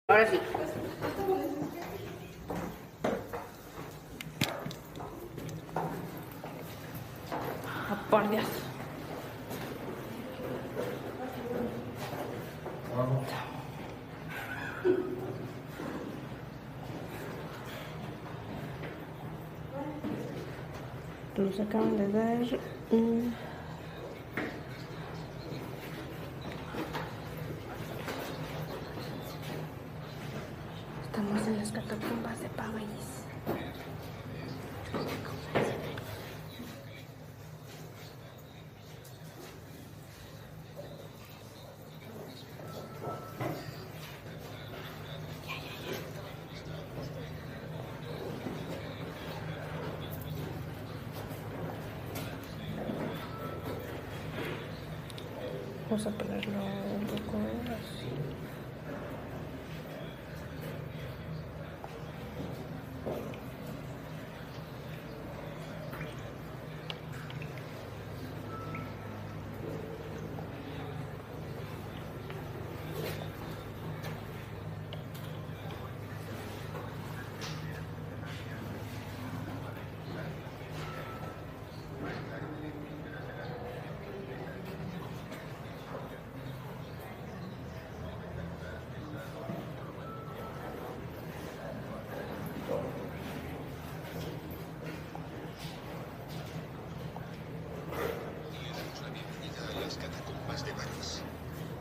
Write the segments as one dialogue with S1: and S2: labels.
S1: Ahora sí. Oh, por Dios. Nos acaban de dar Estamos en las catacumbas de París. Vamos a ponerlo un poco así.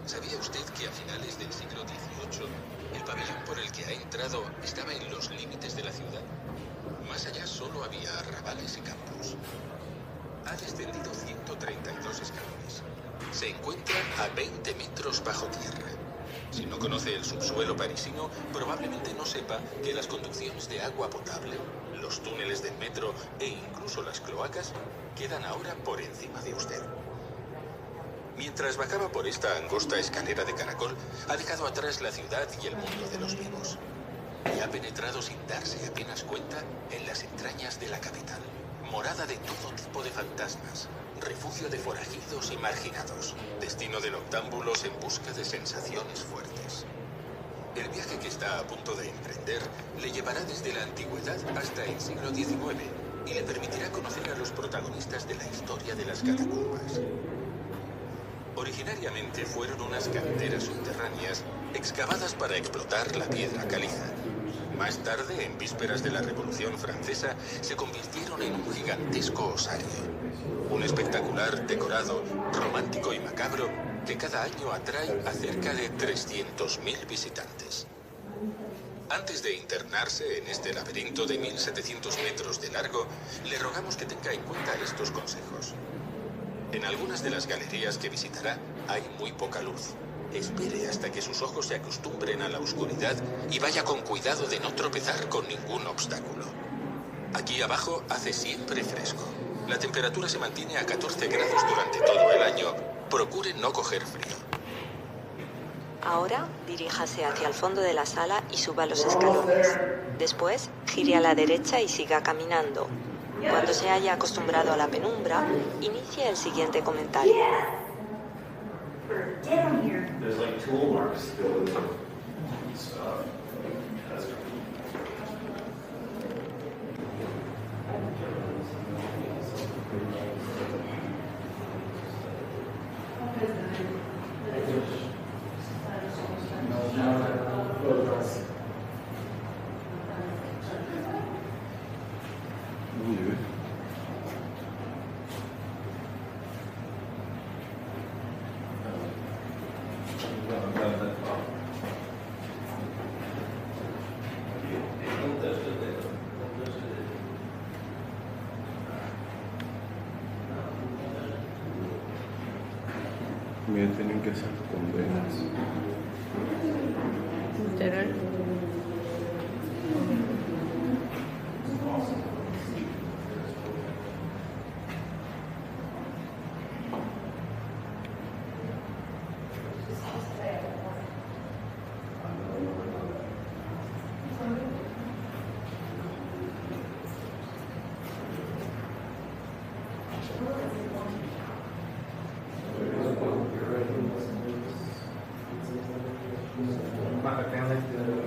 S2: ¿Sabía usted que a finales del siglo XVIII el pabellón por el que ha entrado estaba en los límites de la ciudad? Más allá solo había arrabales y campos. Ha descendido 132 escalones. Se encuentra a 20 metros bajo tierra. Si no conoce el subsuelo parisino, probablemente no sepa que las conducciones de agua potable, los túneles del metro e incluso las cloacas quedan ahora por encima de usted. Mientras bajaba por esta angosta escalera de caracol, ha dejado atrás la ciudad y el mundo de los vivos. Y ha penetrado sin darse apenas cuenta en las entrañas de la capital, morada de todo tipo de fantasmas, refugio de forajidos y marginados, destino de noctámbulos en busca de sensaciones fuertes. El viaje que está a punto de emprender le llevará desde la antigüedad hasta el siglo XIX y le permitirá conocer a los protagonistas de la historia de las catacumbas. Originariamente fueron unas canteras subterráneas excavadas para explotar la piedra caliza. Más tarde, en vísperas de la Revolución Francesa, se convirtieron en un gigantesco osario. Un espectacular decorado, romántico y macabro que cada año atrae a cerca de 300.000 visitantes. Antes de internarse en este laberinto de 1.700 metros de largo, le rogamos que tenga en cuenta estos consejos. En algunas de las galerías que visitará hay muy poca luz. Espere hasta que sus ojos se acostumbren a la oscuridad y vaya con cuidado de no tropezar con ningún obstáculo. Aquí abajo hace siempre fresco. La temperatura se mantiene a 14 grados durante todo el año. Procure no coger frío.
S3: Ahora diríjase hacia el fondo de la sala y suba los escalones. Después, gire a la derecha y siga caminando. Cuando se haya acostumbrado a la penumbra, inicie el siguiente comentario.
S4: There's like tool marks built into stuff.
S5: Me tienen que hacer condenas.
S1: Literal.
S4: My family.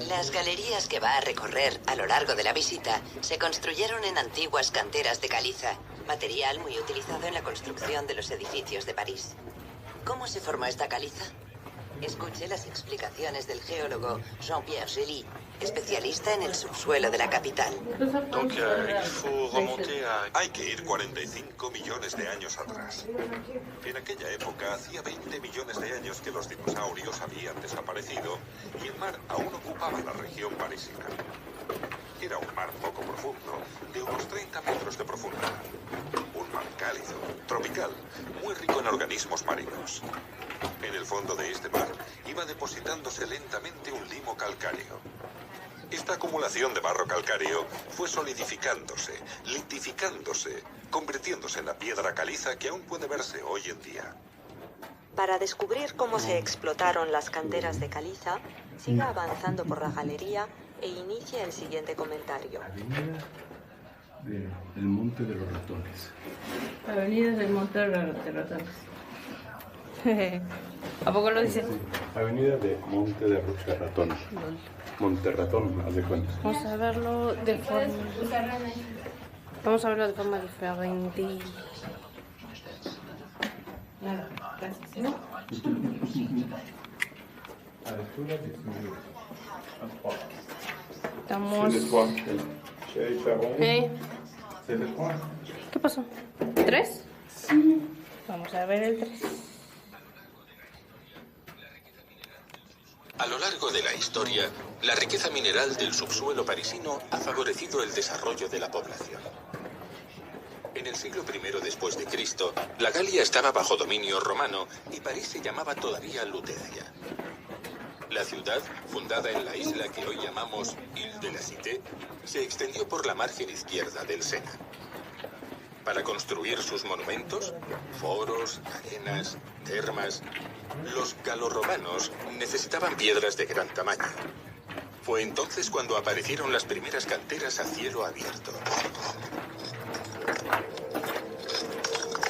S6: Las galerías que va a recorrer a lo largo de la visita se construyeron en antiguas canteras de caliza, material muy utilizado en la construcción de los edificios de París. ¿Cómo se formó esta caliza? Escuche las explicaciones del geólogo Jean-Pierre Gély, especialista en el subsuelo de la capital.
S7: Hay que ir 45 millones de años atrás. En aquella época, hacía 20 millones de años que los dinosaurios habían desaparecido y el mar aún ocupaba la región parisina. Era un mar poco profundo, de unos 30 metros de profundidad. Un mar cálido, tropical, muy rico en organismos marinos. En el fondo de este mar iba depositándose lentamente un limo calcáreo. Esta acumulación de barro calcáreo fue solidificándose, litificándose, convirtiéndose en la piedra caliza que aún puede verse hoy en día.
S3: Para descubrir cómo se explotaron las canteras de caliza, siga avanzando por la galería e inicia el siguiente comentario.
S5: Avenida del Monte de los Ratones.
S1: Avenida del Monte de los Ratones. ¿A poco lo dice?
S5: Sí. Avenida de Monte de Ratón. Monte Ratón, haz de cuenta.
S1: Vamos a verlo de forma diferente. Nada, gracias. ¿No?
S5: A la altura de
S1: Estamos... ¿Qué pasó? ¿3? Sí. Vamos a ver el 3.
S2: A lo largo de la historia, la riqueza mineral del subsuelo parisino ha favorecido el desarrollo de la población. En el siglo I después de Cristo, la Galia estaba bajo dominio romano y París se llamaba todavía Lutecia. La ciudad, fundada en la isla que hoy llamamos Ile de la Cité, se extendió por la margen izquierda del Sena. Para construir sus monumentos, foros, arenas, termas, los galorromanos necesitaban piedras de gran tamaño. Fue entonces cuando aparecieron las primeras canteras a cielo abierto.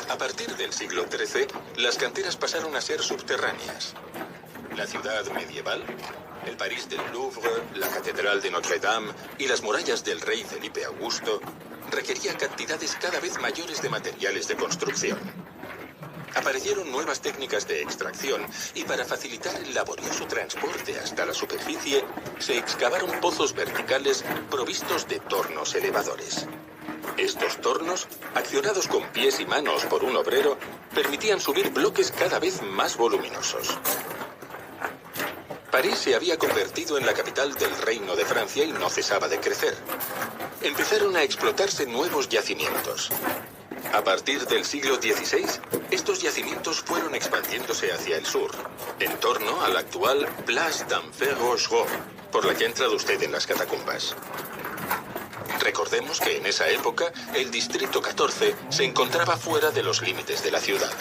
S2: A partir del siglo XIII, las canteras pasaron a ser subterráneas. La ciudad medieval, el París del Louvre, la Catedral de Notre Dame y las murallas del rey Felipe Augusto requería cantidades cada vez mayores de materiales de construcción. Aparecieron nuevas técnicas de extracción y para facilitar el laborioso transporte hasta la superficie, se excavaron pozos verticales provistos de tornos elevadores. Estos tornos, accionados con pies y manos por un obrero, permitían subir bloques cada vez más voluminosos. París se había convertido en la capital del Reino de Francia y no cesaba de crecer. Empezaron a explotarse nuevos yacimientos. A partir del siglo XVI, estos yacimientos fueron expandiéndose hacia el sur, en torno a la actual Place d'Enfer-Rochereau, por la que ha entrado usted en las catacumbas. Recordemos que en esa época el Distrito 14 se encontraba fuera de los límites de la ciudad.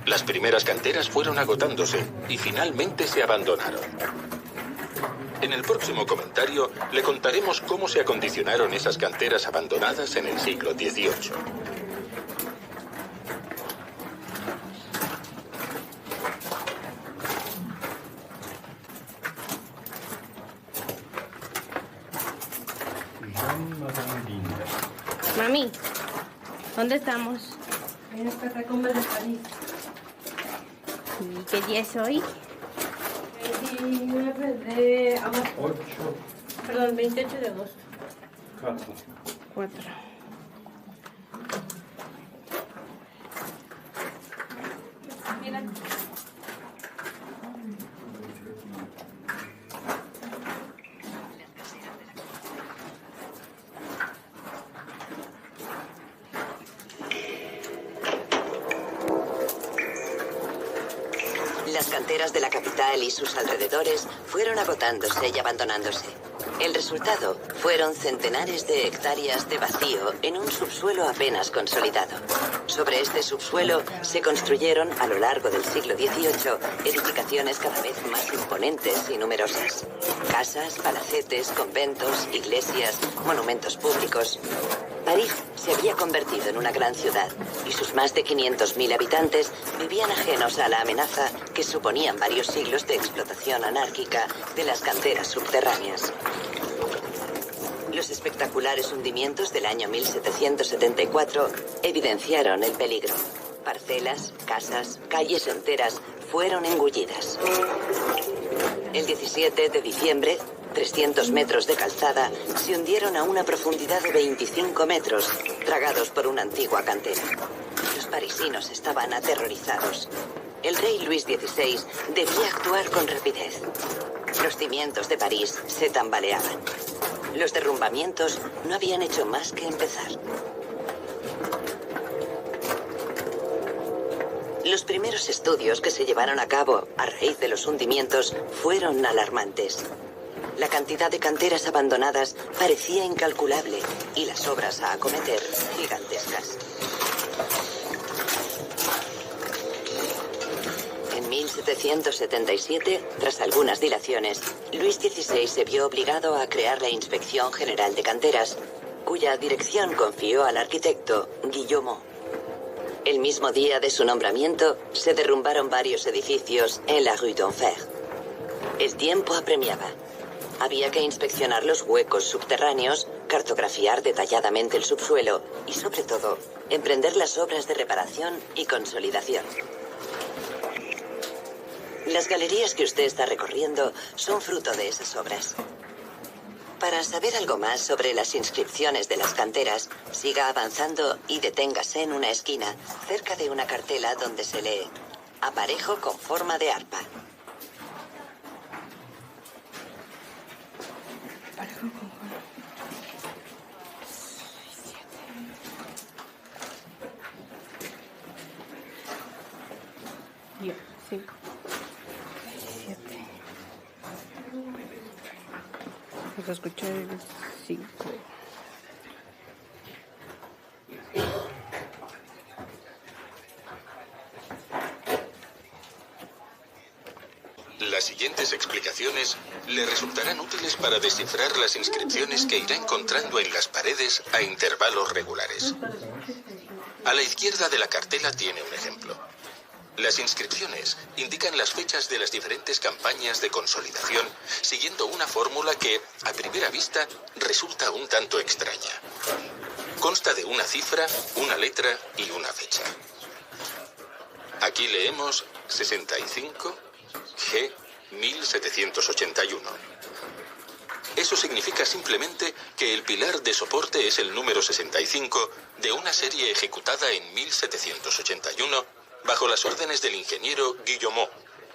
S2: Las primeras canteras fueron agotándose y finalmente se abandonaron. En el próximo comentario le contaremos cómo se acondicionaron esas canteras abandonadas en el siglo XVIII.
S1: Mami, ¿dónde estamos? En las catacumbas de París. ¿Y qué día es hoy? 29 de agosto. 28 de agosto. 4. Mira.
S6: Las canteras de la capital y sus alrededores fueron agotándose y abandonándose. El resultado fueron centenares de hectáreas de vacío en un subsuelo apenas consolidado. Sobre este subsuelo se construyeron a lo largo del siglo XVIII edificaciones cada vez más imponentes y numerosas. Casas, palacetes, conventos, iglesias, monumentos públicos. París se había convertido en una gran ciudad y sus más de 500.000 habitantes vivían ajenos a la amenaza que suponían varios siglos de explotación anárquica de las canteras subterráneas. Los espectaculares hundimientos del año 1774 evidenciaron el peligro. Parcelas, casas, calles enteras fueron engullidas. El 17 de diciembre, 300 metros de calzada se hundieron a una profundidad de 25 metros, tragados por una antigua cantera. Los parisinos estaban aterrorizados. El rey Luis XVI debía actuar con rapidez. Los cimientos de París se tambaleaban. Los derrumbamientos no habían hecho más que empezar. Los primeros estudios que se llevaron a cabo a raíz de los hundimientos fueron alarmantes. La cantidad de canteras abandonadas parecía incalculable y las obras a acometer gigantescas. En 1777, tras algunas dilaciones, Luis XVI se vio obligado a crear la Inspección General de Canteras, cuya dirección confió al arquitecto Guillaume. El mismo día de su nombramiento, se derrumbaron varios edificios en la Rue d'Enfer. El tiempo apremiaba. Había que inspeccionar los huecos subterráneos, cartografiar detalladamente el subsuelo y, sobre todo, emprender las obras de reparación y consolidación. Las galerías que usted está recorriendo son fruto de esas obras. Para saber algo más sobre las inscripciones de las canteras, siga avanzando y deténgase en una esquina, cerca de una cartela donde se lee «Aparejo con forma de arpa».
S1: Yo, 5, 7. Vamos a escuchar el 5.
S2: Las siguientes explicaciones le resultarán útiles para descifrar las inscripciones que irá encontrando en las paredes a intervalos regulares. A la izquierda de la cartela tiene un ejemplo. Las inscripciones indican las fechas de las diferentes campañas de consolidación siguiendo una fórmula que, a primera vista, resulta un tanto extraña. Consta de una cifra, una letra y una fecha. Aquí leemos 65 G 1781. Eso significa simplemente que el pilar de soporte es el número 65 de una serie ejecutada en 1781 bajo las órdenes del ingeniero Guillaume,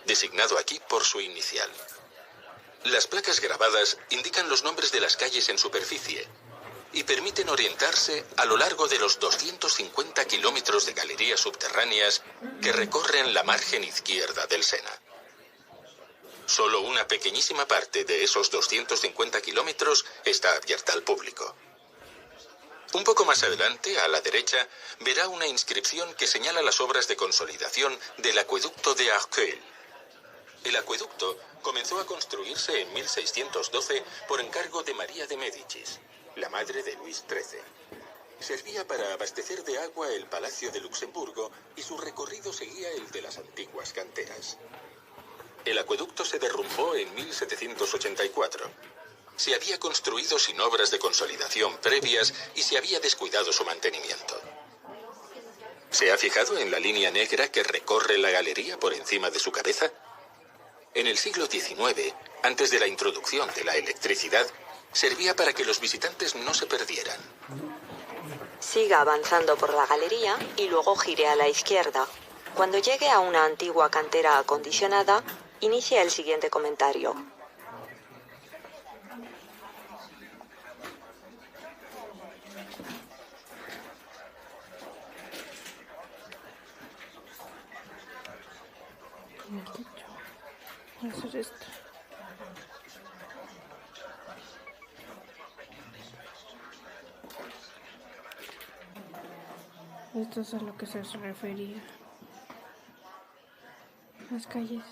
S2: designado aquí por su inicial. Las placas grabadas indican los nombres de las calles en superficie y permiten orientarse a lo largo de los 250 kilómetros de galerías subterráneas que recorren la margen izquierda del Sena. Solo una pequeñísima parte de esos 250 kilómetros está abierta al público. Un poco más adelante, a la derecha, verá una inscripción que señala las obras de consolidación del acueducto de Arcueil. El acueducto comenzó a construirse en 1612 por encargo de María de Médicis, la madre de Luis XIII. Servía para abastecer de agua el Palacio de Luxemburgo y su recorrido seguía el de las antiguas canteras. El acueducto se derrumbó en 1784. Se había construido sin obras de consolidación previas y se había descuidado su mantenimiento. ¿Se ha fijado en la línea negra que recorre la galería por encima de su cabeza? En el siglo XIX, antes de la introducción de la electricidad, servía para que los visitantes no se perdieran.
S3: Siga avanzando por la galería y luego gire a la izquierda. Cuando llegue a una antigua cantera acondicionada, inicie el siguiente comentario.
S1: Voy a hacer esto. Esto es a lo que se refería. Las calles.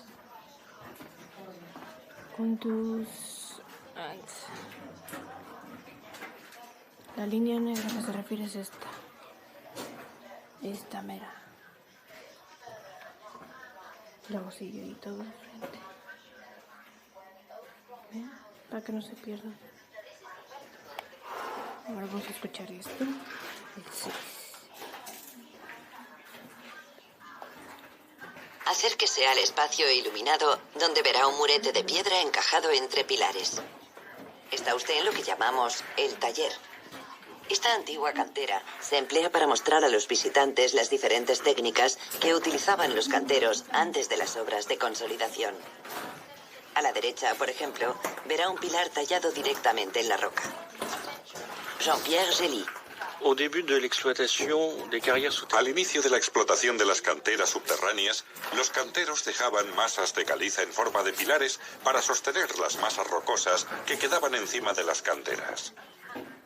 S1: Con tus... La línea negra a que se refiere es esta. Esta mera. Luego sigue ahí todo de frente. ¿Ven? Para que no se pierdan. Ahora vamos a escuchar esto. El 6.
S6: Acérquese al espacio iluminado donde verá un murete de piedra encajado entre pilares. Está usted en lo que llamamos el taller. Esta antigua cantera se emplea para mostrar a los visitantes las diferentes técnicas que utilizaban los canteros antes de las obras de consolidación. A la derecha, por ejemplo, verá un pilar tallado directamente en la roca. Jean-Pierre Gély.
S7: Al inicio de la explotación de las canteras subterráneas, los canteros dejaban masas de caliza en forma de pilares para sostener las masas rocosas que quedaban encima de las canteras.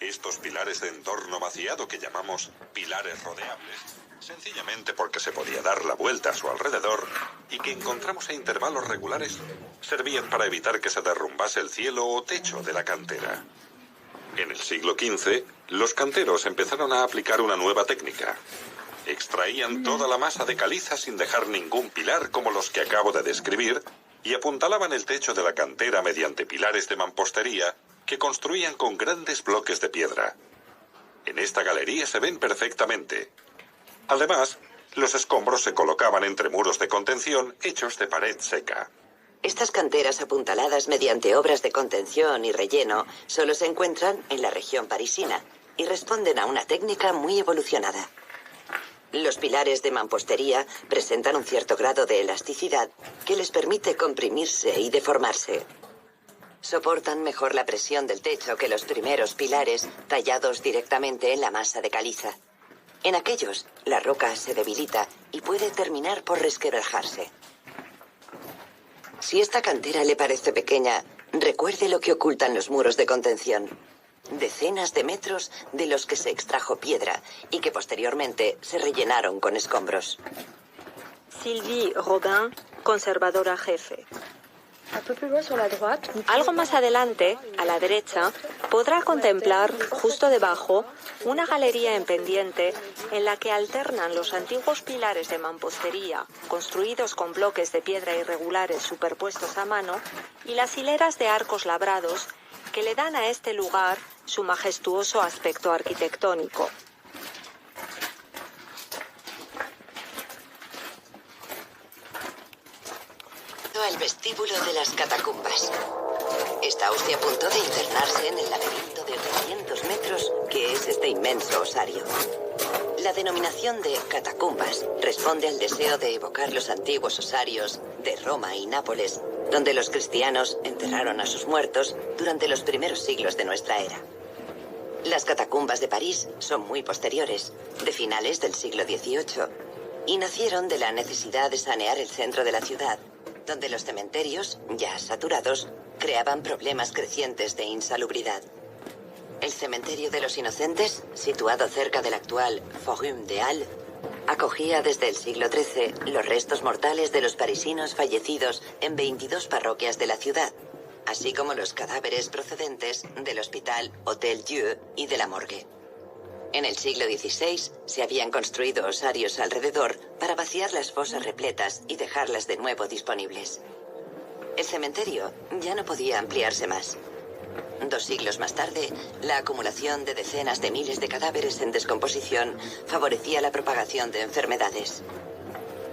S7: Estos pilares de entorno vaciado que llamamos pilares rodeables, sencillamente porque se podía dar la vuelta a su alrededor y que encontramos a intervalos regulares, servían para evitar que se derrumbase el cielo o techo de la cantera. En el siglo XV, los canteros empezaron a aplicar una nueva técnica. Extraían toda la masa de caliza sin dejar ningún pilar como los que acabo de describir y apuntalaban el techo de la cantera mediante pilares de mampostería que construían con grandes bloques de piedra. En esta galería se ven perfectamente. Además, los escombros se colocaban entre muros de contención hechos de pared seca.
S6: Estas canteras apuntaladas mediante obras de contención y relleno solo se encuentran en la región parisina y responden a una técnica muy evolucionada. Los pilares de mampostería presentan un cierto grado de elasticidad que les permite comprimirse y deformarse. Soportan mejor la presión del techo que los primeros pilares tallados directamente en la masa de caliza. En aquellos, la roca se debilita y puede terminar por resquebrajarse. Si esta cantera le parece pequeña, recuerde lo que ocultan los muros de contención. Decenas de metros de los que se extrajo piedra y que posteriormente se rellenaron con escombros.
S3: Sylvie Rodin, conservadora jefe. Algo más adelante, a la derecha, podrá contemplar, justo debajo, una galería en pendiente en la que alternan los antiguos pilares de mampostería, construidos con bloques de piedra irregulares superpuestos a mano, y las hileras de arcos labrados que le dan a este lugar su majestuoso aspecto arquitectónico.
S6: Al vestíbulo de las catacumbas. Está usted a punto de internarse en el laberinto de 300 metros que es este inmenso osario. La denominación de catacumbas responde al deseo de evocar los antiguos osarios de Roma y Nápoles, donde los cristianos enterraron a sus muertos durante los primeros siglos de nuestra era. Las catacumbas de París son muy posteriores, de finales del siglo XVIII, y nacieron de la necesidad de sanear el centro de la ciudad, donde los cementerios, ya saturados, creaban problemas crecientes de insalubridad. El cementerio de los Inocentes, situado cerca del actual Forum des Halles, acogía desde el siglo XIII los restos mortales de los parisinos fallecidos en 22 parroquias de la ciudad, así como los cadáveres procedentes del Hospital Hôtel Dieu y de la morgue. En el siglo XVI se habían construido osarios alrededor para vaciar las fosas repletas y dejarlas de nuevo disponibles. El cementerio ya no podía ampliarse más. 2 siglos más tarde, la acumulación de decenas de miles de cadáveres en descomposición favorecía la propagación de enfermedades.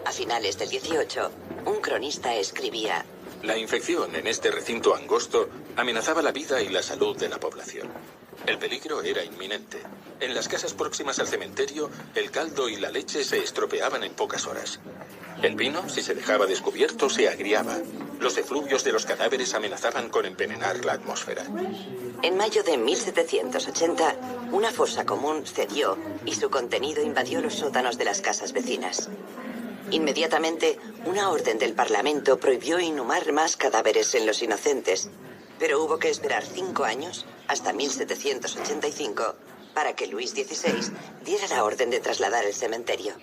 S6: A finales del XVIII, un cronista escribía:
S2: La infección en este recinto angosto amenazaba la vida y la salud de la población. El peligro era inminente. En las casas próximas al cementerio, el caldo y la leche se estropeaban en pocas horas. El vino, si se dejaba descubierto, se agriaba. Los efluvios de los cadáveres amenazaban con envenenar la atmósfera.
S6: En mayo de 1780, una fosa común cedió y su contenido invadió los sótanos de las casas vecinas. Inmediatamente, una orden del Parlamento prohibió inhumar más cadáveres en los Inocentes, pero hubo que esperar 5 años, hasta 1785, para que Luis XVI diera la orden de trasladar el cementerio.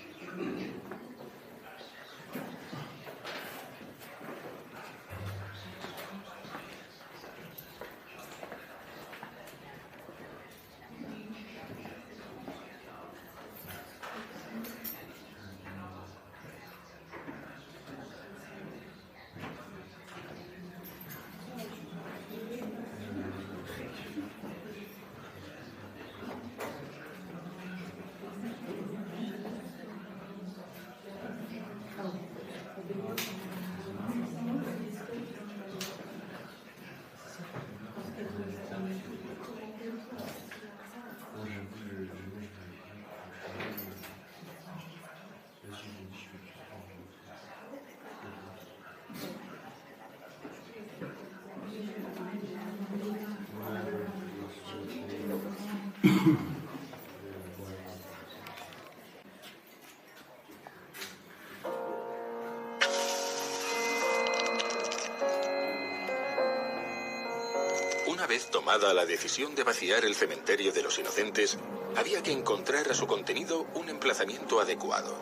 S2: Una vez tomada la decisión de vaciar el cementerio de los inocentes, había que encontrar a su contenido un emplazamiento adecuado.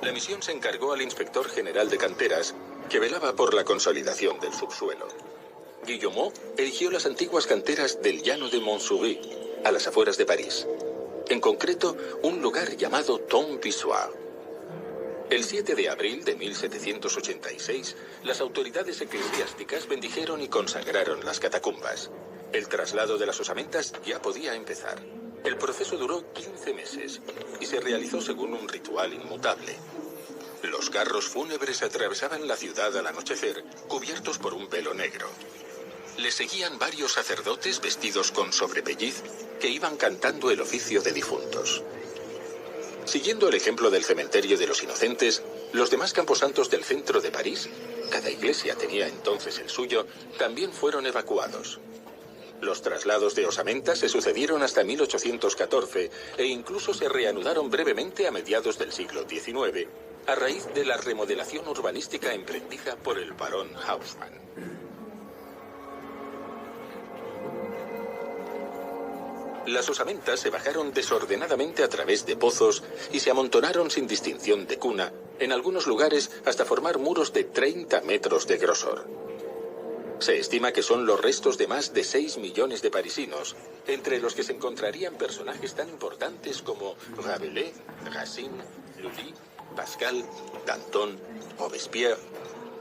S2: La misión se encargó al inspector general de canteras, que velaba por la consolidación del subsuelo. Guillemot eligió las antiguas canteras del llano de Montsouris, a las afueras de París. En concreto, un lugar llamado Tombe-Pissoir. El 7 de abril de 1786, las autoridades eclesiásticas bendijeron y consagraron las catacumbas. El traslado de las osamentas ya podía empezar. El proceso duró 15 meses y se realizó según un ritual inmutable. Los carros fúnebres atravesaban la ciudad al anochecer, cubiertos por un velo negro. Les seguían varios sacerdotes vestidos con sobrepelliz que iban cantando el oficio de difuntos. Siguiendo el ejemplo del cementerio de los inocentes, los demás camposantos del centro de París, cada iglesia tenía entonces el suyo, también fueron evacuados. Los traslados de osamentas se sucedieron hasta 1814 e incluso se reanudaron brevemente a mediados del siglo XIX, a raíz de la remodelación urbanística emprendida por el barón Haussmann. Las osamentas se bajaron desordenadamente a través de pozos y se amontonaron sin distinción de cuna, en algunos lugares hasta formar muros de 30 metros de grosor. Se estima que son los restos de más de 6 millones de parisinos, entre los que se encontrarían personajes tan importantes como Rabelais, Racine, Lully, Pascal, Danton, Robespierre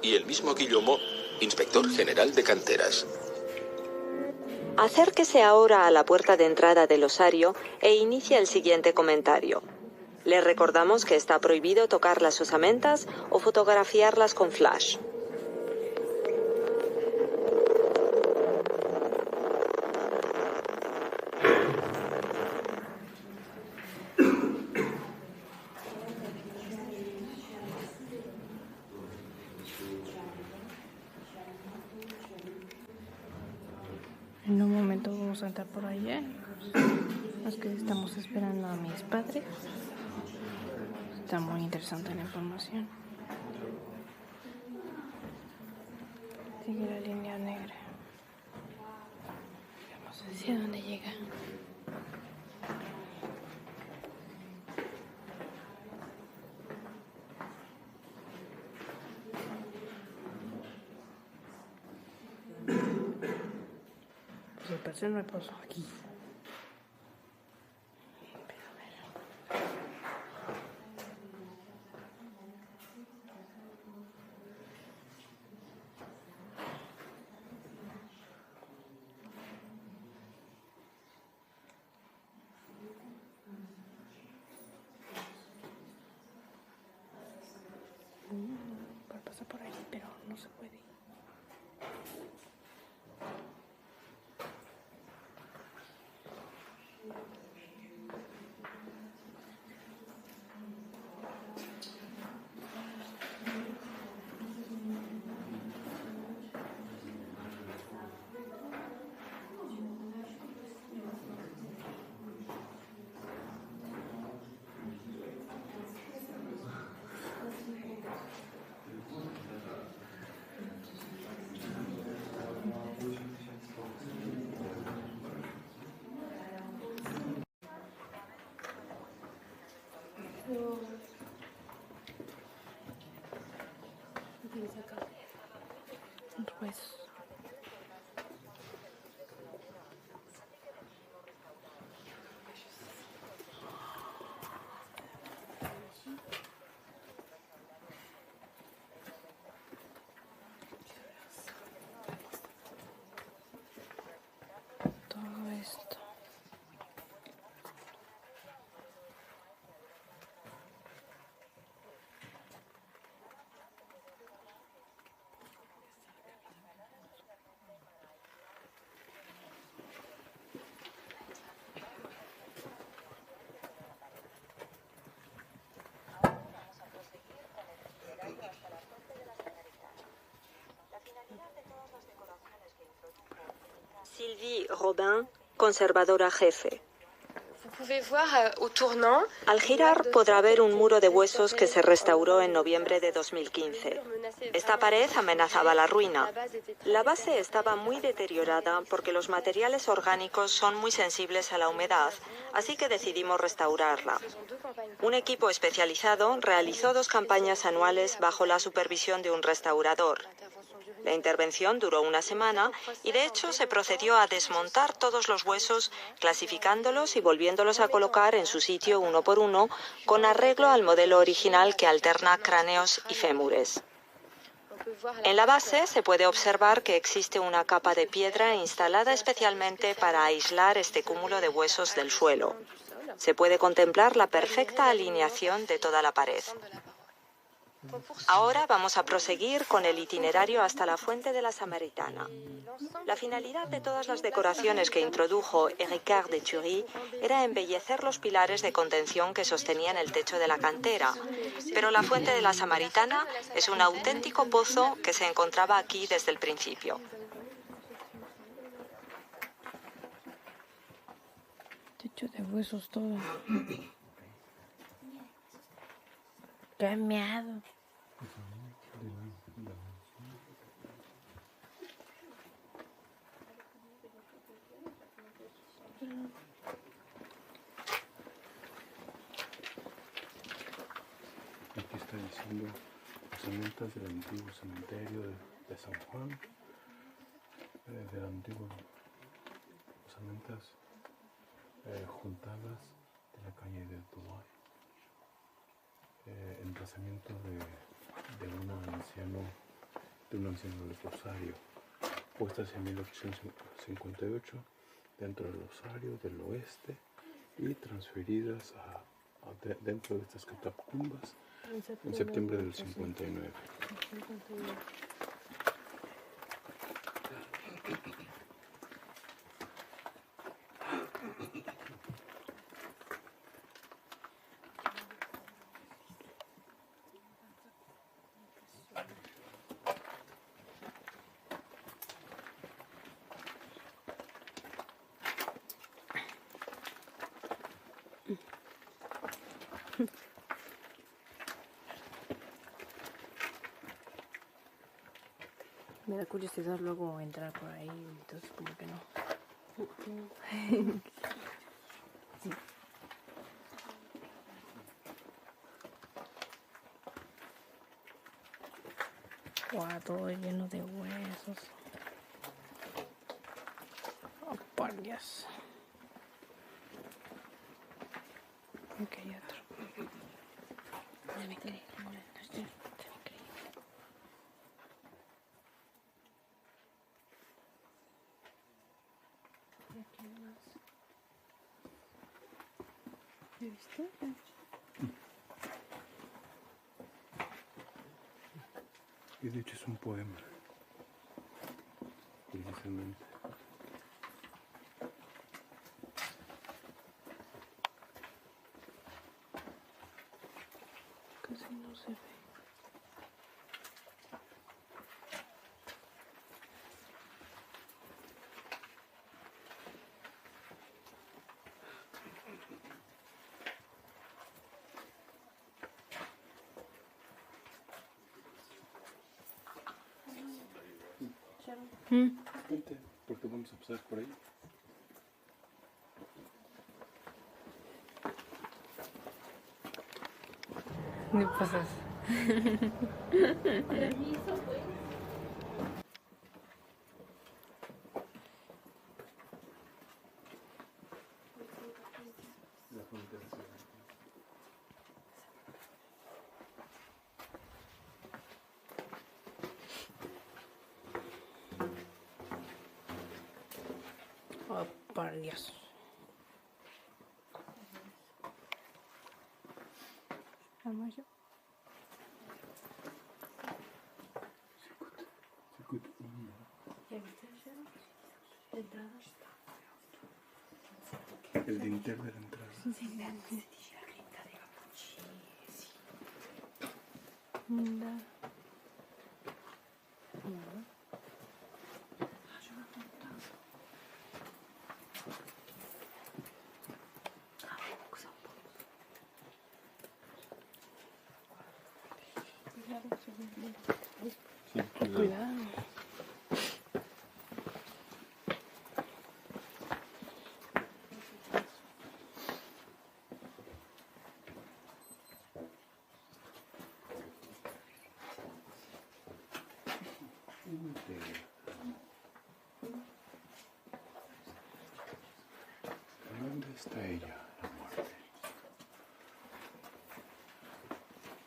S2: y el mismo Guillemot, inspector general de canteras.
S3: Acérquese ahora a la puerta de entrada del osario e inicia el siguiente comentario. Le recordamos que está prohibido tocar las osamentas o fotografiarlas con flash.
S1: En un momento vamos a entrar por allá. Es que estamos esperando a mis padres. Está muy interesante la información. Sigue la línea negra. Vamos hacia dónde llega. Pues parece no me pasó aquí. Puede pasar por ahí, pero no se puede. Pues todo esto.
S3: Sylvie Robin, conservadora jefe. Al girar podrá ver un muro de huesos que se restauró en noviembre de 2015. Esta pared amenazaba la ruina. La base estaba muy deteriorada porque los materiales orgánicos son muy sensibles a la humedad, así que decidimos restaurarla. Un equipo especializado realizó 2 campañas anuales bajo la supervisión de un restaurador. La intervención duró una semana y de hecho se procedió a desmontar todos los huesos, clasificándolos y volviéndolos a colocar en su sitio uno por uno, con arreglo al modelo original que alterna cráneos y fémures. En la base se puede observar que existe una capa de piedra instalada especialmente para aislar este cúmulo de huesos del suelo. Se puede contemplar la perfecta alineación de toda la pared. Ahora vamos a proseguir con el itinerario hasta la Fuente de la Samaritana. La finalidad de todas las decoraciones que introdujo Ricard de Thury era embellecer los pilares de contención que sostenían el techo de la cantera, pero la Fuente de la Samaritana es un auténtico pozo que se encontraba aquí desde el principio.
S1: Techo de huesos todo. ¡Qué miedo!
S5: Aquí está diciendo osamentas del antiguo cementerio de San Juan, del antiguo osamentas juntadas de la calle de Dubái, emplazamiento de un anciano leprosario, puestas en 1858 dentro del osario del oeste y transferidas dentro de estas catacumbas en septiembre del 59.
S1: Me da curiosidad luego entrar por ahí, entonces como que no. Sí. Guau, todo lleno de huesos. Oh, por Dios. Ok, otro. Se me cree. Se me cree. ¿Y aquí más? ¿Ya viste?
S5: Y de hecho es un poema, precisamente.
S1: Casi no se ve.
S5: Vente, porque vamos a pasar por ahí.
S1: ¿Qué pasas? Oh, por Dios. ¿Vamos yo?
S5: El dintel de la entrada.
S1: Mira.
S5: Sí,
S1: Cuidado.
S5: ¿Dónde está ella, la muerte?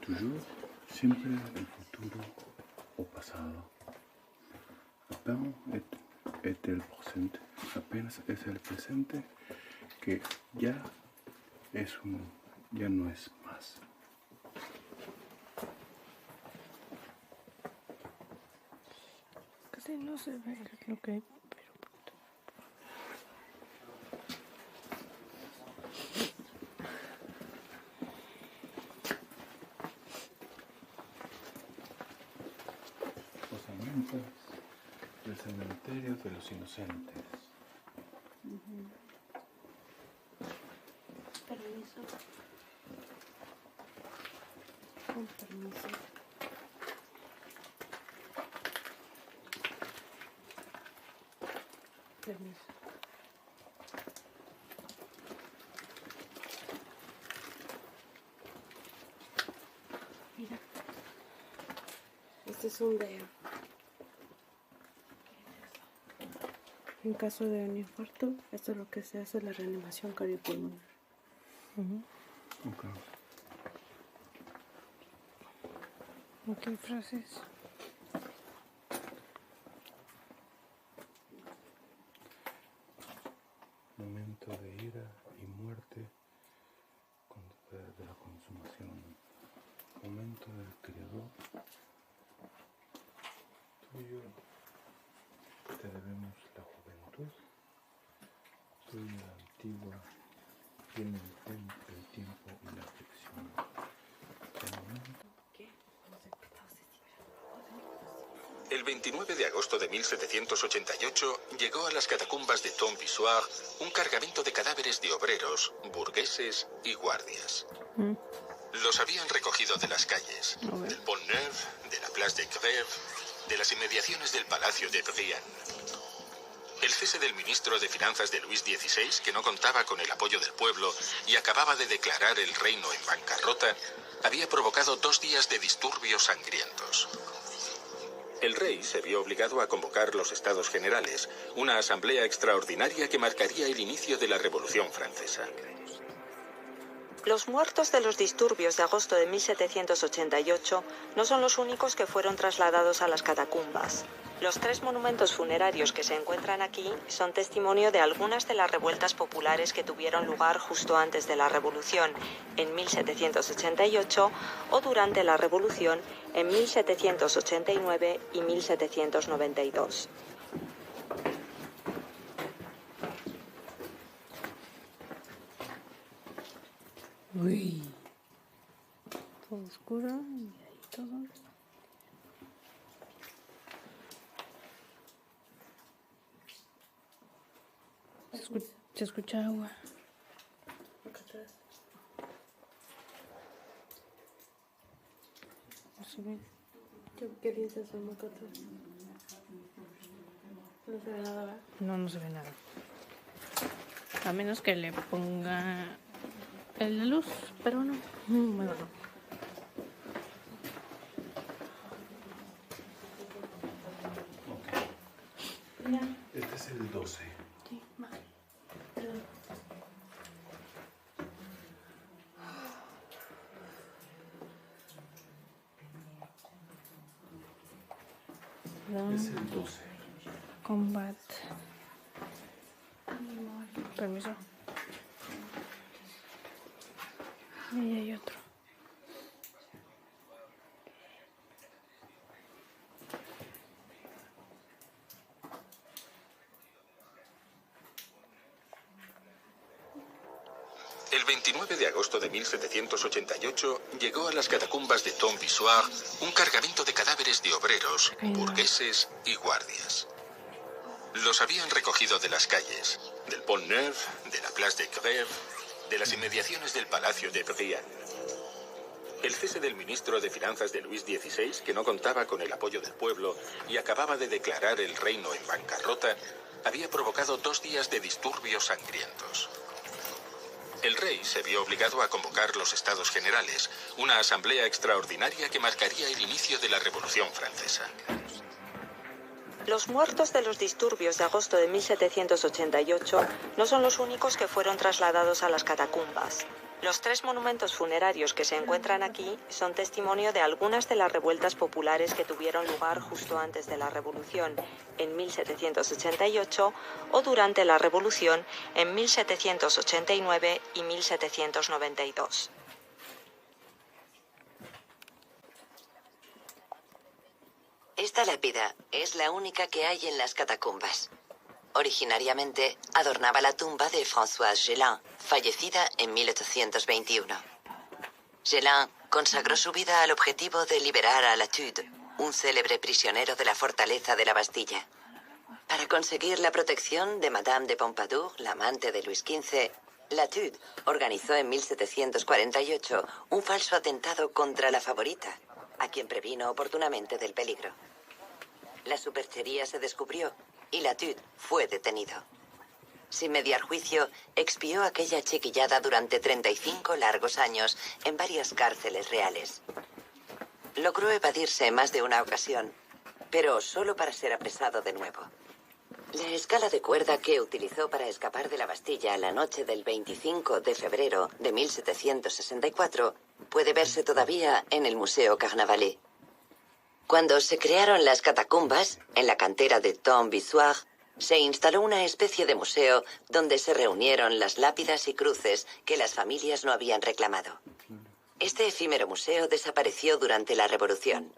S5: Toujours, siempre el futuro o pasado. Apenas es el presente que ya ya no es más.
S1: Casi no se ve lo que hay, pero
S5: Posamientos del cementerio de los inocentes.
S1: permiso. Con permiso. Permiso. Mira. Este es un de... En caso de un infarto, esto es lo que se hace, la reanimación cardiopulmonar.
S5: Okay.
S1: ¿Qué frases?
S5: Momento de ira y muerte de la consumación. Momento del Creador. Tuyo te debemos la juventud. Tuya la antigua tiene el tiempo y la aflicción. El momento.
S2: El 29 de agosto de 1788 llegó a las catacumbas de Tombe-Issoire un cargamento de cadáveres de obreros, burgueses y guardias. Los habían recogido de las calles, del Pont Neuf, de la Place de Grève, de las inmediaciones del Palacio de Brienne. El cese del ministro de Finanzas de Luis XVI, que no contaba con el apoyo del pueblo y acababa de declarar el reino en bancarrota, había provocado 2 días de disturbios sangrientos. El rey se vio obligado a convocar los Estados Generales, una asamblea extraordinaria que marcaría el inicio de la Revolución Francesa.
S3: Los muertos de los disturbios de agosto de 1788 no son los únicos que fueron trasladados a las catacumbas. Los 3 monumentos funerarios que se encuentran aquí son testimonio de algunas de las revueltas populares que tuvieron lugar justo antes de la Revolución, en 1788, o durante la Revolución, en 1789 y 1792.
S1: Uy. Todo oscuro y ahí todo. Se escucha agua. Acá atrás. ¿Qué piensas en acá atrás? No se ve nada, ¿verdad? No se ve nada. A menos que le ponga la luz, pero no. Bueno, no.
S5: Este es el 12.
S1: Sí, vale. Perdón.
S5: Es el 12.
S1: Combat. Permiso. Y ahí hay otro.
S2: El 29 de agosto de 1788 llegó a las catacumbas de Tombe-Issoire un cargamento de cadáveres de obreros, burgueses y guardias. Los habían recogido de las calles, del Pont Neuf, de la Place de Grève, de las inmediaciones del Palacio de Brienne. El cese del ministro de Finanzas de Luis XVI, que no contaba con el apoyo del pueblo y acababa de declarar el reino en bancarrota, había provocado 2 días de disturbios sangrientos. El rey se vio obligado a convocar los Estados Generales, una asamblea extraordinaria que marcaría el inicio de la Revolución Francesa.
S3: Los muertos de los disturbios de agosto de 1788 no son los únicos que fueron trasladados a las catacumbas. Los 3 monumentos funerarios que se encuentran aquí son testimonio de algunas de las revueltas populares que tuvieron lugar justo antes de la Revolución, en 1788, o durante la Revolución, en 1789 y 1792.
S6: Esta lápida es la única que hay en las catacumbas. Originariamente adornaba la tumba de Françoise Gélin, fallecida en 1821. Gélin consagró su vida al objetivo de liberar a Latude, un célebre prisionero de la fortaleza de la Bastilla. Para conseguir la protección de Madame de Pompadour, la amante de Luis XV, Latude organizó en 1748 un falso atentado contra la favorita, a quien previno oportunamente del peligro. La superchería se descubrió y Latude fue detenido. Sin mediar juicio, expió aquella chiquillada durante 35 largos años en varias cárceles reales. Logró evadirse más de una ocasión, pero solo para ser apresado de nuevo. La escala de cuerda que utilizó para escapar de la Bastilla la noche del 25 de febrero de 1764 puede verse todavía en el Museo Carnavalet. Cuando se crearon las catacumbas, en la cantera de Tombe-Issoire, se instaló una especie de museo donde se reunieron las lápidas y cruces que las familias no habían reclamado. Este efímero museo desapareció durante la Revolución.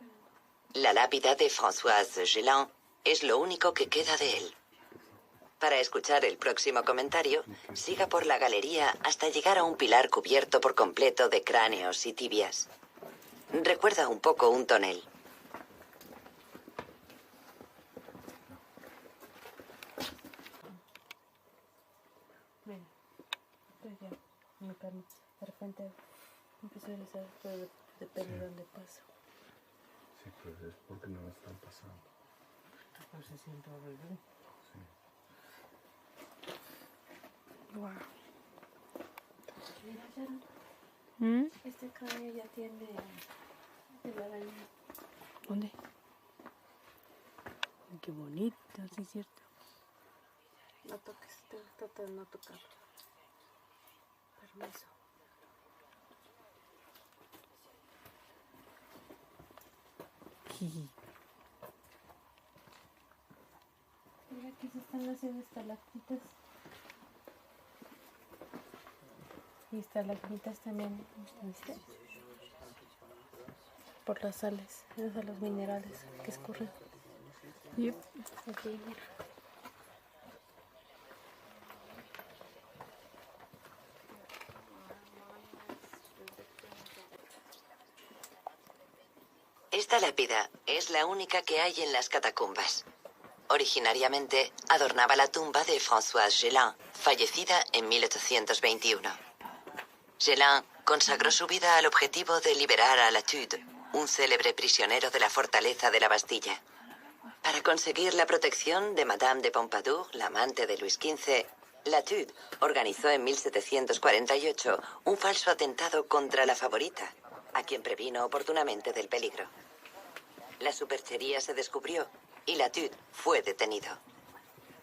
S6: La lápida de Françoise Gélin es lo único que queda de él. Para escuchar el próximo comentario, siga por la galería hasta llegar a un pilar cubierto por completo de cráneos y tibias. Recuerda un poco un tonel.
S1: Mira, pues ya, mi carne, de repente empiezo a realizar, pero depende de dónde paso.
S5: Sí, pues es porque no me están pasando.
S1: Pues se siente horrible.
S5: Sí.
S1: Wow.
S8: Mira, Sharon, este cráneo ya tiene telaraña.
S1: ¿Dónde? Qué bonito, sí es cierto.
S8: No toques, trata de no tocarlo. Permiso. Mira, aquí se están haciendo estalactitas.
S1: Y estalagmitas también, ¿viste? Por las sales, esos son los minerales que escurren. Yep.
S8: Aquí, mira.
S6: Esta lápida es la única que hay en las catacumbas. Originariamente adornaba la tumba de Françoise Gélin, fallecida en 1821. Gélin consagró su vida al objetivo de liberar a Latude, un célebre prisionero de la fortaleza de la Bastilla. Para conseguir la protección de Madame de Pompadour, la amante de Luis XV, Latude organizó en 1748 un falso atentado contra la favorita, a quien previno oportunamente del peligro. La superchería se descubrió y Latude fue detenido.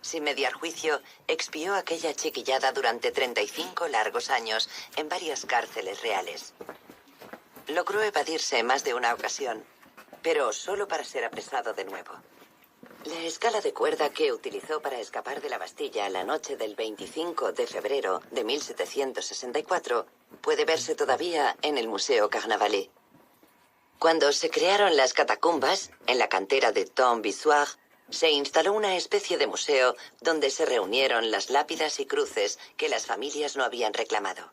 S6: Sin mediar juicio, expió aquella chiquillada durante 35 largos años en varias cárceles reales. Logró evadirse más de una ocasión, pero solo para ser apresado de nuevo. La escala de cuerda que utilizó para escapar de la Bastilla la noche del 25 de febrero de 1764 puede verse todavía en el Museo Carnavalet. Cuando se crearon las catacumbas, en la cantera de Tombe-Issoire, se instaló una especie de museo donde se reunieron las lápidas y cruces que las familias no habían reclamado.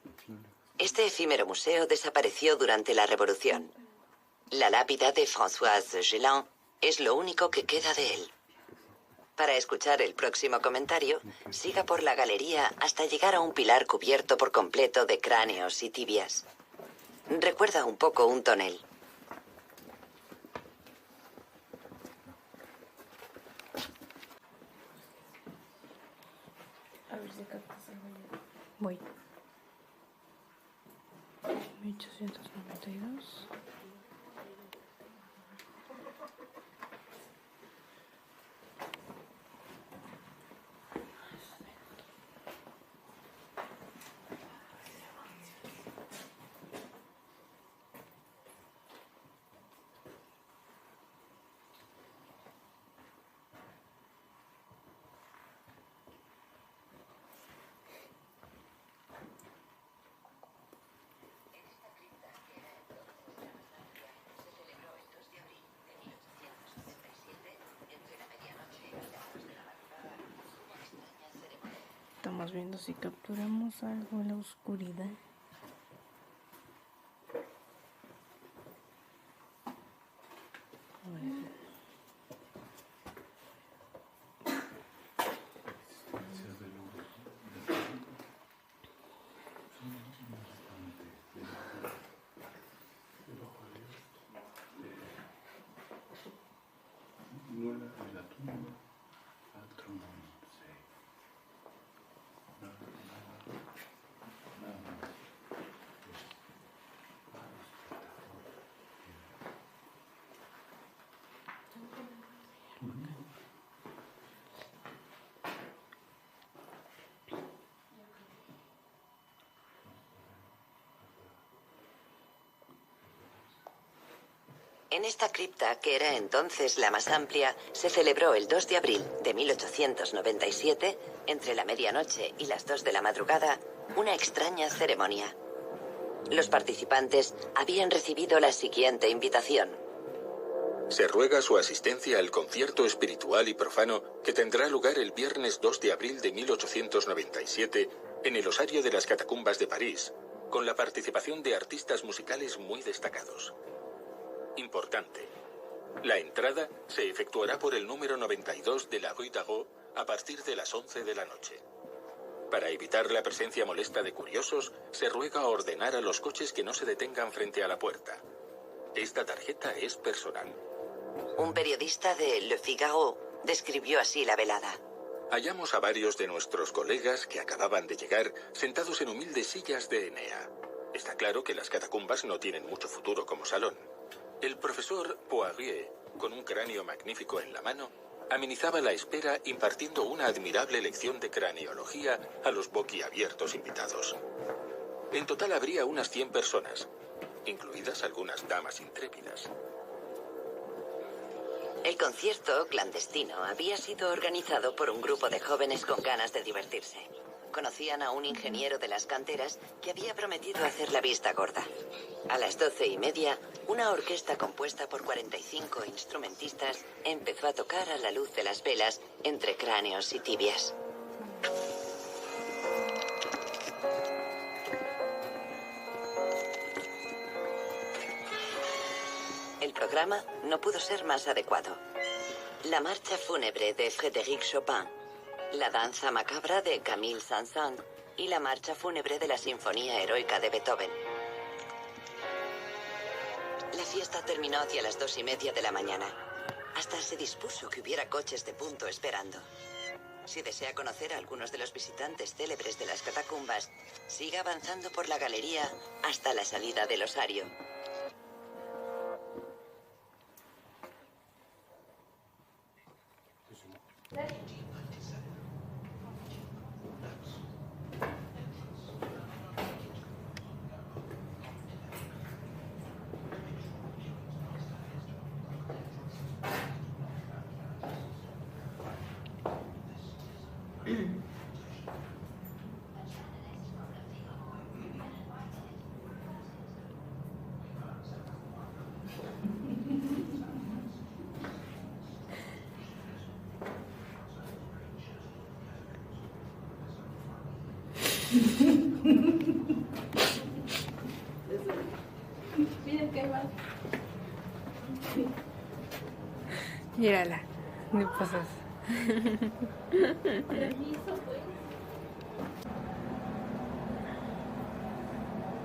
S6: Este efímero museo desapareció durante la Revolución. La lápida de Françoise Gélin es lo único que queda de él. Para escuchar el próximo comentario, siga por la galería hasta llegar a un pilar cubierto por completo de cráneos y tibias. Recuerda un poco un tonel.
S8: A ver si captas algo ya.
S1: Voy. 1892. Estamos viendo si capturamos algo en la oscuridad.
S6: En esta cripta, que era entonces la más amplia, se celebró el 2 de abril de 1897, entre la medianoche y las 2 de la madrugada, una extraña ceremonia. Los participantes habían recibido la siguiente invitación.
S2: Se ruega su asistencia al concierto espiritual y profano que tendrá lugar el viernes 2 de abril de 1897 en el Osario de las Catacumbas de París, con la participación de artistas musicales muy destacados. Importante. La entrada se efectuará por el número 92 de la Rue d'Arrou a partir de las 11 de la noche. Para evitar la presencia molesta de curiosos, se ruega ordenar a los coches que no se detengan frente a la puerta. Esta tarjeta es personal.
S6: Un periodista de Le Figaro describió así la velada.
S2: Hallamos a varios de nuestros colegas que acababan de llegar sentados en humildes sillas de Enea. Está claro que las catacumbas no tienen mucho futuro como salón. El profesor Poirier, con un cráneo magnífico en la mano, amenizaba la espera impartiendo una admirable lección de craneología a los boquiabiertos invitados. En total habría unas 100 personas, incluidas algunas damas intrépidas.
S6: El concierto clandestino había sido organizado por un grupo de jóvenes con ganas de divertirse. Conocían a un ingeniero de las canteras que había prometido hacer la vista gorda. A las 12:30, una orquesta compuesta por 45 instrumentistas empezó a tocar a la luz de las velas entre cráneos y tibias. El programa no pudo ser más adecuado. La marcha fúnebre de Frédéric Chopin, la danza macabra de Camille Saint-Saëns y la marcha fúnebre de la Sinfonía Heroica de Beethoven. La fiesta terminó hacia las 2:30 de la mañana. Hasta se dispuso que hubiera coches de punto esperando. Si desea conocer a algunos de los visitantes célebres de las catacumbas, siga avanzando por la galería hasta la salida del osario.
S8: Miren qué mal.
S1: Mírala, ¿qué pasas?
S8: Permiso, pues.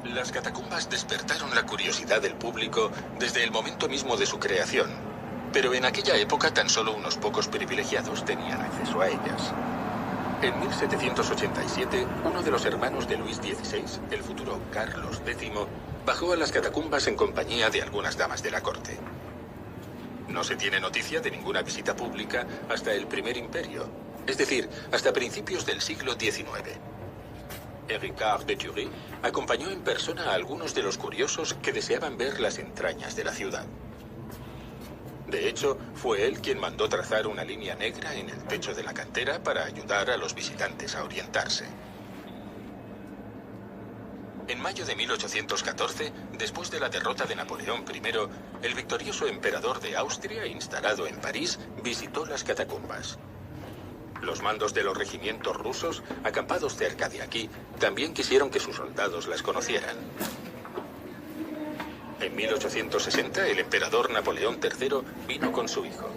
S2: Las catacumbas despertaron la curiosidad del público desde el momento mismo de su creación, pero en aquella época tan solo unos pocos privilegiados tenían acceso a ellas. En 1787, uno de los hermanos de Luis XVI, el futuro Carlos X, bajó a las catacumbas en compañía de algunas damas de la corte. No se tiene noticia de ninguna visita pública hasta el Primer Imperio, es decir, hasta principios del siglo XIX. Ricard de Thury acompañó en persona a algunos de los curiosos que deseaban ver las entrañas de la ciudad. De hecho, fue él quien mandó trazar una línea negra en el techo de la cantera para ayudar a los visitantes a orientarse. En mayo de 1814, después de la derrota de Napoleón I, el victorioso emperador de Austria, instalado en París, visitó las catacumbas. Los mandos de los regimientos rusos, acampados cerca de aquí, también quisieron que sus soldados las conocieran. En 1860, el emperador Napoleón III vino con su hijo.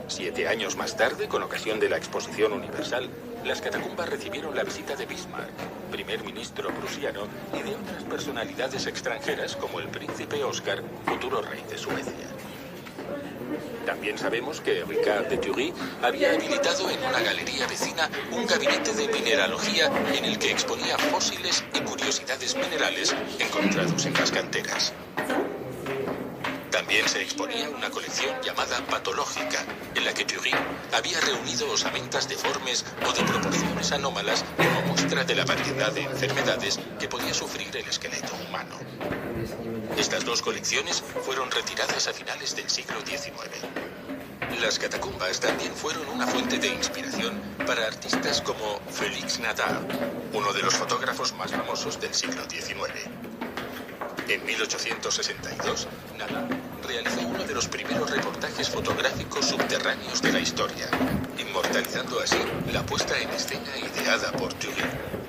S2: 7 años más tarde, con ocasión de la Exposición Universal, las catacumbas recibieron la visita de Bismarck, primer ministro prusiano, y de otras personalidades extranjeras como el príncipe Oscar, futuro rey de Suecia. También sabemos que Ricard de Thury había habilitado en una galería vecina un gabinete de mineralogía en el que exponía fósiles y curiosidades minerales encontrados en las canteras. También se exponía una colección llamada patológica, en la que Thury había reunido osamentas deformes o de proporciones anómalas como muestra de la variedad de enfermedades que podía sufrir el esqueleto humano. Estas dos colecciones fueron retiradas a finales del siglo XIX. Las catacumbas también fueron una fuente de inspiración para artistas como Félix Nadar, uno de los fotógrafos más famosos del siglo XIX. En 1862, Nadar realizó uno de los primeros reportajes fotográficos subterráneos de la historia, inmortalizando así la puesta en escena ideada por Thury.